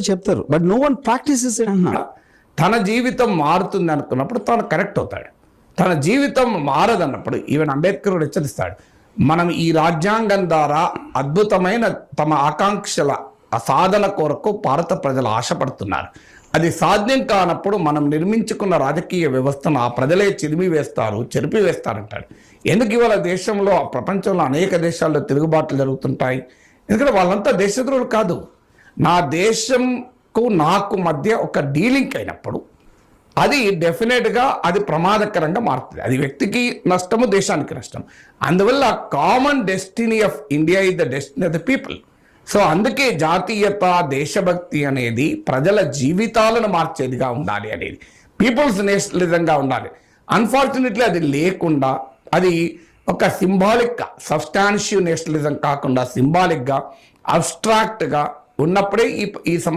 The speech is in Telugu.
చెప్తారు, but no one practices it అన్నాడు. తన జీవితం మారుతుంది అనుకున్నప్పుడు తాను కరెక్ట్ అవుతాడు. తన జీవితం మారదన్నప్పుడు ఈవెన్ అంబేద్కర్ కూడా హెచ్చరిస్తాడు, మనం ఈ రాజ్యాంగం ద్వారా అద్భుతమైన తమ ఆకాంక్షల సాధన కొరకు భారత ప్రజలు ఆశపడుతున్నారు. అది సాధ్యం కానప్పుడు మనం నిర్మించుకున్న రాజకీయ వ్యవస్థను ఆ ప్రజలే చెరిపి వేస్తారంటాడు. ఎందుకు ఇవాళ దేశంలో ప్రపంచంలో అనేక దేశాల్లో తిరుగుబాట్లు జరుగుతుంటాయి? ఎందుకంటే వాళ్ళంతా దేశద్రోహులు కాదు. నా దేశంకు నాకు మధ్య ఒక డీలింగ్ అయినప్పుడు అది డెఫినెట్గా అది ప్రమాదకరంగా మారుతుంది. అది వ్యక్తికి నష్టము, దేశానికి నష్టం. అందువల్ల common destiny of India is the destiny of the people. So అందుకే జాతీయత, దేశభక్తి అనేది ప్రజల జీవితాలను మార్చేదిగా ఉండాలి అనేది, పీపుల్స్ నేషనలిజంగా ఉండాలి. అన్ఫార్చునేట్లీ అది లేకుండా అది ఒక సింబాలిక్గా, సబ్స్టాన్షియల్ నేషనలిజం కాకుండా సింబాలిక్గా, అబ్స్ట్రాక్ట్గా ఉన్నప్పుడే ఈ సమస్య